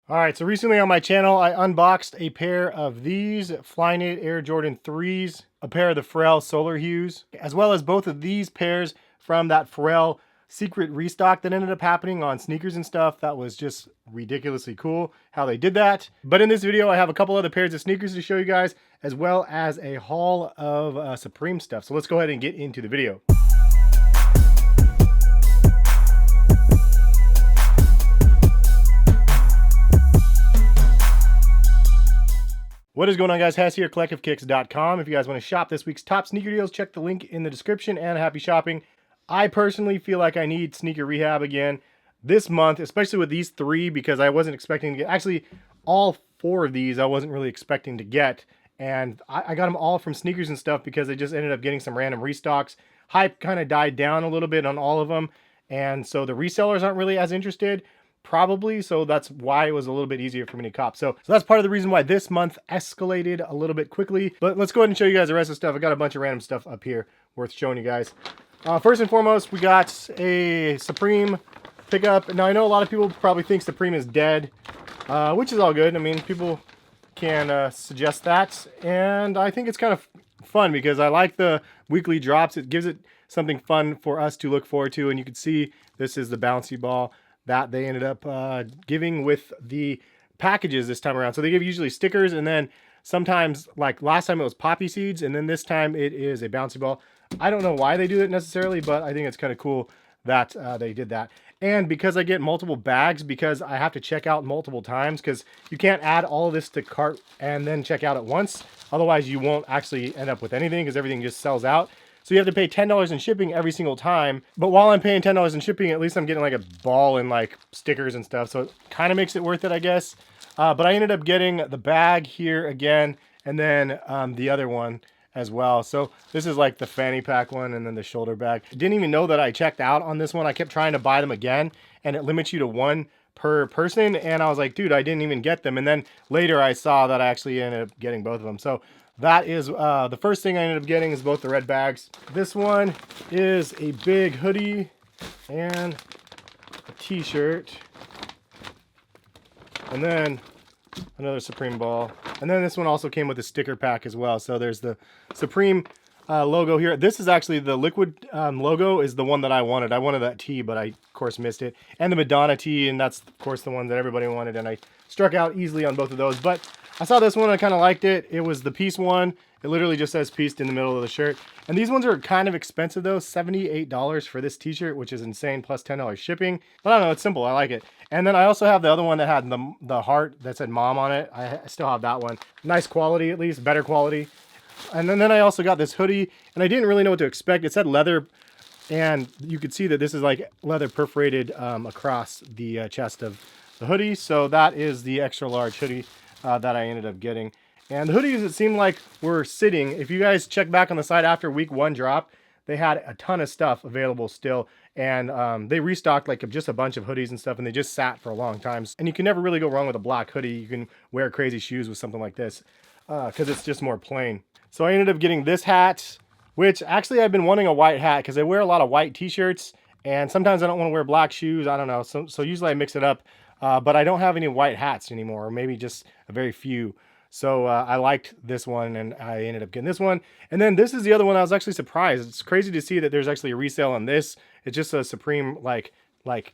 All right, so recently on my channel, I unboxed a pair of these Flyknit Air Jordan 3s, a pair of the Pharrell Solar Hues, as well as both of these pairs from that Pharrell secret restock that ended up happening on sneakers and stuff. That was just ridiculously cool how they did that. But in this video, I have a couple other pairs of sneakers to show you guys, as well as a haul of Supreme stuff. So let's go ahead and get into the video. What is going on, guys? Hess here, CollectiveKicks.com. If you guys want to shop this week's top sneaker deals, check the link in the description, and happy shopping. I personally feel like I need sneaker rehab again this month, especially with these three, because I wasn't expecting to get, actually all four of these I wasn't really expecting to get, and I got them all from Sneakers and Stuff because I just ended up getting some random restocks. Hype kind of died down a little bit on all of them, and so the resellers aren't really as interested. Probably, so that's why it was a little bit easier for me to cop. So that's part of the reason why this month escalated a little bit quickly. But let's go ahead and show you guys the rest of the stuff. I got a bunch of random stuff up here worth showing you guys. First and foremost, we got a Supreme pickup. Now, I know a lot of people probably think Supreme is dead, which is all good. I mean, people can suggest that, and I think it's kind of fun because I like the weekly drops. It gives it something fun for us to look forward to, and you can see this is the bouncy ball that they ended up giving with the packages this time around. So they give usually stickers, and then sometimes, like last time it was poppy seeds, and then this time it is a bouncy ball. I don't know why they do it necessarily, but I think it's kind of cool that they did that. And because I get multiple bags, because I have to check out multiple times, because you can't add all of this to cart and then check out at once. Otherwise, you won't actually end up with anything because everything just sells out. So you have to pay $10 in shipping every single time. But while I'm paying $10 in shipping, at least I'm getting like a ball and like stickers and stuff. So it kind of makes it worth it, I guess. But I ended up getting the bag here again, and then the other one as well. So this is like the fanny pack one, and then the shoulder bag. Didn't even know that I checked out on this one. I kept trying to buy them again, and it limits you to one per person. And I was like, dude, I didn't even get them. And then later I saw that I actually ended up getting both of them. So that is the first thing I ended up getting is both the red bags. This one is a big hoodie and a t-shirt. And then another Supreme ball. And then this one also came with a sticker pack as well. So there's the Supreme logo here. This is actually the liquid logo is the one that I wanted. I wanted that tee, but I, of course, missed it. And the Madonna tee, and that's, of course, the one that everybody wanted. And I struck out easily on both of those. But I saw this one, I kind of liked it. It was the piece one. It literally just says pieced in the middle of the shirt. And these ones are kind of expensive though, $78 for this t-shirt, which is insane, plus $10 shipping. But I don't know, it's simple, I like it. And then I also have the other one that had the heart that said mom on it. I still have that one. Nice quality, at least, better quality. And then I also got this hoodie, and I didn't really know what to expect. It said leather, and you could see that this is like leather perforated across the chest of the hoodie. So that is the extra large hoodie that I ended up getting. And the hoodies, it seemed like were sitting. If you guys check back on the site after week 1 drop, they had a ton of stuff available still. And they restocked like just a bunch of hoodies and stuff, and they just sat for a long time. And you can never really go wrong with a black hoodie. You can wear crazy shoes with something like this because it's just more plain. So I ended up getting this hat, which actually I've been wanting a white hat because I wear a lot of white t-shirts, and sometimes I don't want to wear black shoes. I don't know. So usually I mix it up. But I don't have any white hats anymore, or maybe just a very few. So I liked this one, and I ended up getting this one. And then this is the other one I was actually surprised. It's crazy to see that there's actually a resale on this. It's just a Supreme like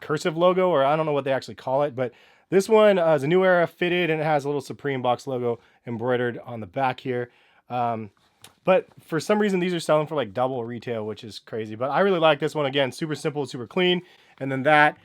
cursive logo, or I don't know what they actually call it. But this one is a New Era fitted, and it has a little Supreme box logo embroidered on the back here. But for some reason, these are selling for like double retail, which is crazy. But I really like this one. Again, super simple, super clean. And then that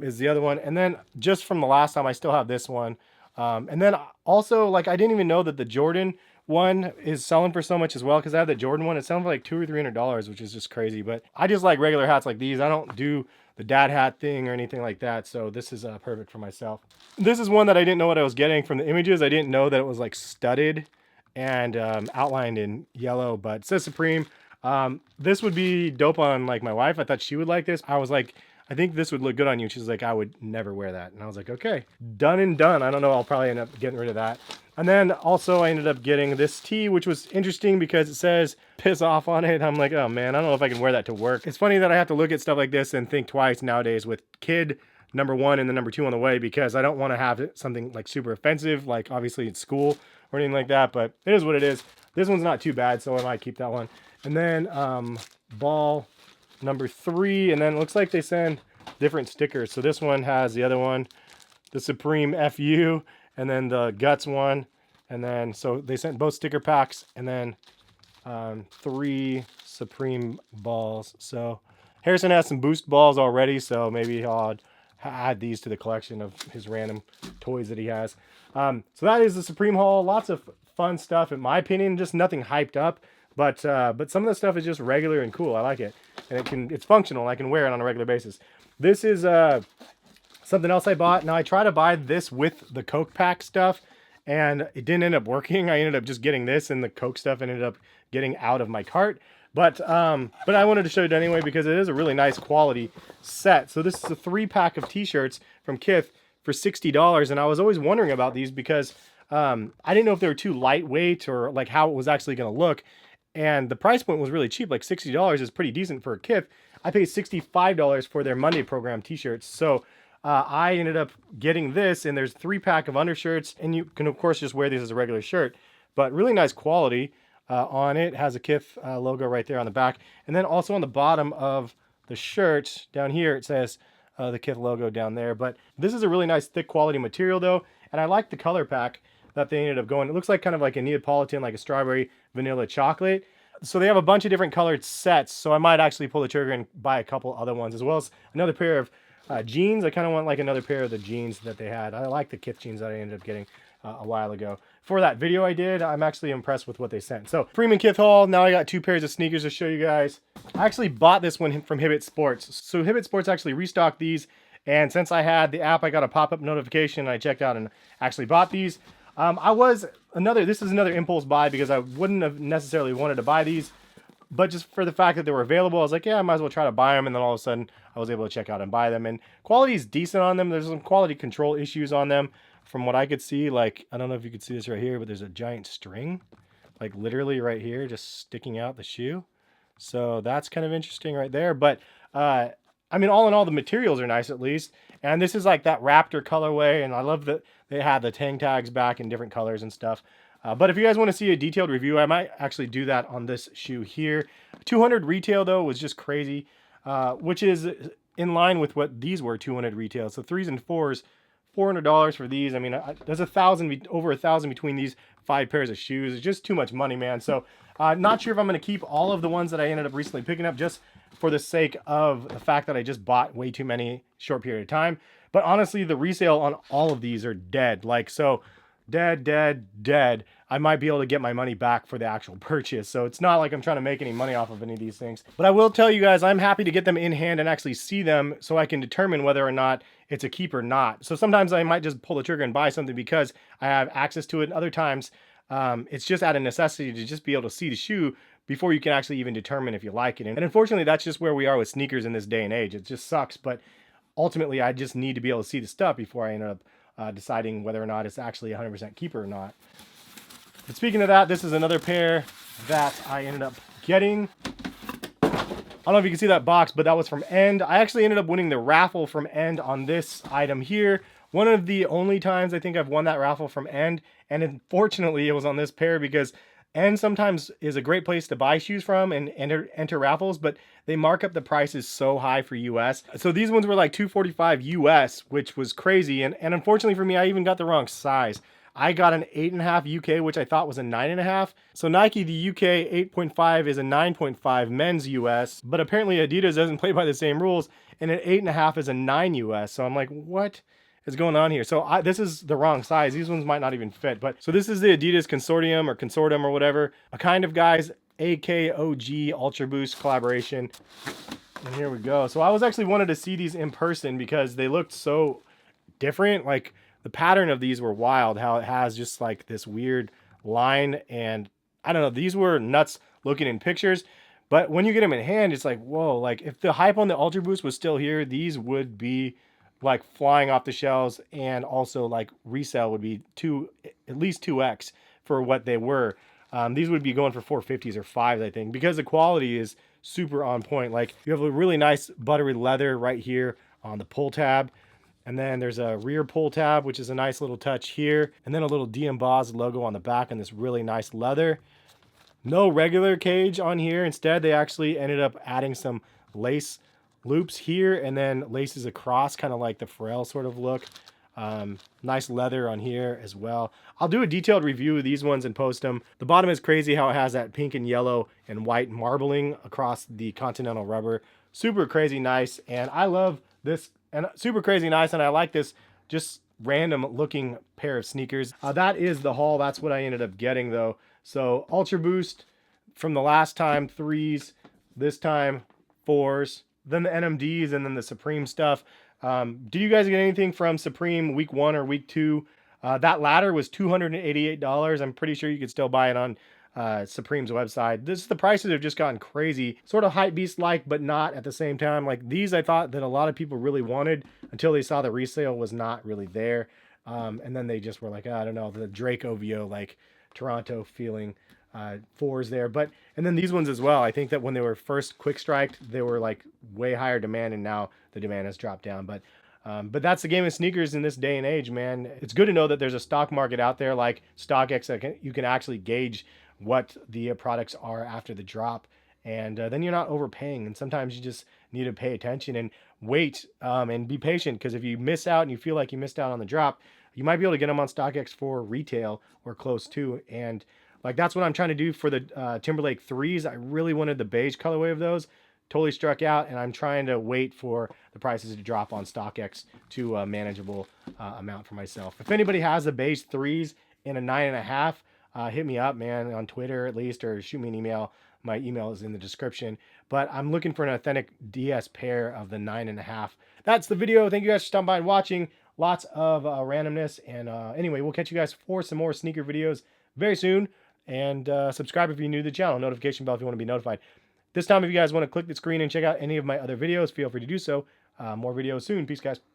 is the other one. And then just from the last time, I still have this one. And then also, like, I didn't even know that the Jordan one is selling for so much as well, because I have the Jordan one. It's selling for like $200 or $300, which is just crazy. But I just like regular hats like these. I don't do the dad hat thing or anything like that. So this is perfect for myself. This is one that I didn't know what I was getting from the images. I didn't know that it was like studded and outlined in yellow, but it says Supreme. This would be dope on like my wife. I thought she would like this. I was like, I think this would look good on you. She's like, I would never wear that. And I was like, okay, done and done. I don't know. I'll probably end up getting rid of that. And then also I ended up getting this tee, which was interesting because it says piss off on it. I'm like, oh man, I don't know if I can wear that to work. It's funny that I have to look at stuff like this and think twice nowadays with kid number 1 and the number 2 on the way, because I don't want to have something like super offensive, like obviously in school or anything like that, but it is what it is. This one's not too bad, so I might keep that one. And then ball number 3, and then it looks like they send different stickers. So this one has the other one, the Supreme FU, and then the Guts one, and then so they sent both sticker packs, and then 3 Supreme balls. So Harrison has some boost balls already, so maybe I'll add these to the collection of his random toys that he has. So that is the Supreme haul. Lots of fun stuff, in my opinion. Just nothing hyped up, but some of the stuff is just regular and cool. I like it, and it's functional. I can wear it on a regular basis. This is something else I bought. Now I try to buy this with the Coke pack stuff, and it didn't end up working. I ended up just getting this, and the Coke stuff ended up getting out of my cart. But I wanted to show it anyway because it is a really nice quality set. So this is a 3-pack of t-shirts from Kith for $60, and I was always wondering about these because I didn't know if they were too lightweight or like how it was actually going to look. And the price point was really cheap, like $60 is pretty decent for a Kith. I paid $65 for their Monday program t-shirts. So I ended up getting this, and there's a 3-pack of undershirts, and you can of course just wear these as a regular shirt, but really nice quality. On it has a Kith logo right there on the back, and then also on the bottom of the shirt down here it says the Kith logo down there. But this is a really nice thick quality material though, and I like the color pack that they ended up going. It looks like kind of like a Neapolitan, like a strawberry vanilla chocolate. So they have a bunch of different colored sets, so I might actually pull the trigger and buy a couple other ones, as well as another pair of jeans. I kind of want like another pair of the jeans that they had. I like the Kith jeans that I ended up getting a while ago. For that video I did, I'm actually impressed with what they sent. So Freeman Kith haul. Now I got 2 pairs of sneakers to show you guys. I actually bought this one from Hibbett Sports. So Hibbett Sports actually restocked these, and since I had the app, I got a pop-up notification, and I checked out and actually bought these. This is another impulse buy because I wouldn't have necessarily wanted to buy these, but just for the fact that they were available, I was like, yeah, I might as well try to buy them. And then all of a sudden I was able to check out and buy them, and quality is decent on them. There's some quality control issues on them from what I could see. Like, I don't know if you could see this right here, but there's a giant string, like literally right here, just sticking out the shoe. So that's kind of interesting right there. But I mean, all in all, the materials are nice at least. And this is like that Raptor colorway, and I love that they had the tang tags back in different colors and stuff. But if you guys want to see a detailed review, I might actually do that on this shoe here. 200 retail though was just crazy, which is in line with what these were, 200 retail. So 3s and 4s, $400 for these. I mean, there's over $1,000 between these 5 pairs of shoes. It's just too much money, man. So not sure if I'm going to keep all of the ones that I ended up recently picking up, just for the sake of the fact that I just bought way too many short period of time. But honestly, the resale on all of these are dead. Like, so dead. I might be able to get my money back for the actual purchase. So it's not like I'm trying to make any money off of any of these things. But I will tell you guys, I'm happy to get them in hand and actually see them so I can determine whether or not it's a keep or not. So sometimes I might just pull the trigger and buy something because I have access to it. And other times it's just out of necessity to just be able to see the shoe before you can actually even determine if you like it. And unfortunately, that's just where we are with sneakers in this day and age. It just sucks. But ultimately, I just need to be able to see the stuff before I end up deciding whether or not it's actually 100% keeper or not. But speaking of that, this is another pair that I ended up getting. I don't know if you can see that box, but that was from End. I actually ended up winning the raffle from End on this item here. One of the only times I think I've won that raffle from End. And unfortunately, it was on this pair because End sometimes is a great place to buy shoes from and enter raffles, but they mark up the prices so high for US. So these ones were like $245 US, which was crazy. And unfortunately for me, I even got the wrong size. I got an 8.5 UK, which I thought was a 9.5. So Nike, the UK 8.5 is a 9.5 men's US, but apparently Adidas doesn't play by the same rules, and an 8.5 is a 9 US. So I'm like, what is going on here? So this is the wrong size. These ones might not even fit. But so this is the Adidas consortium or whatever, a kind of guys AKOG Ultra Boost collaboration. And here we go. So I was actually wanted to see these in person because they looked so different. Like the pattern of these were wild, how it has just like this weird line, and I don't know, these were nuts looking in pictures, but when you get them in hand, it's like, whoa, like if the hype on the Ultra Boost was still here, these would be like flying off the shelves, and also like resale would be at least 2x for what they were. These would be going for 450s or 5s, I think, because the quality is super on point. Like you have a really nice buttery leather right here on the pull tab. And then there's a rear pull tab, which is a nice little touch here. And then a little de-embossed logo on the back and this really nice leather. No regular cage on here. Instead, they actually ended up adding some lace loops here and then laces across, kind of like the Pharrell sort of look. Nice leather on here as well. I'll do a detailed review of these ones and post them. The bottom is crazy how it has that pink and yellow and white marbling across the Continental rubber. Super crazy nice, and I love this, and super crazy nice, and I like this just random looking pair of sneakers. That is the haul. That's what I ended up getting though. So Ultra Boost from the last time, 3s, this time 4s, then the NMDs, and then the Supreme stuff. Do you guys get anything from Supreme week 1 or week 2? That ladder was $288. I'm pretty sure you could still buy it on Supreme's website. The prices have just gotten crazy, sort of hype beast like, but not at the same time. Like these, I thought that a lot of people really wanted until they saw the resale was not really there, and then they just were like, oh, I don't know, the Drake OVO like Toronto feeling 4s there. But and then these ones as well. I think that when they were first quick striked, they were like way higher demand, and now the demand has dropped down. But that's the game of sneakers in this day and age, man. It's good to know that there's a stock market out there like StockX that you can actually gauge what the products are after the drop, and then you're not overpaying. And sometimes you just need to pay attention and wait and be patient, because if you miss out and you feel like you missed out on the drop, you might be able to get them on StockX for retail or close to. And like that's what I'm trying to do for the Timberlake 3s. I really wanted the beige colorway of those. Totally struck out, and I'm trying to wait for the prices to drop on StockX to a manageable amount for myself. If anybody has the beige 3s in a 9.5, hit me up, man, on Twitter at least, or shoot me an email. My email is in the description. But I'm looking for an authentic DS pair of the 9.5. That's the video. Thank you guys for stopping by and watching. Lots of randomness. And anyway, we'll catch you guys for some more sneaker videos very soon. And subscribe if you're new to the channel. Notification bell if you want to be notified. This time, if you guys want to click the screen and check out any of my other videos, feel free to do so. More videos soon. Peace, guys.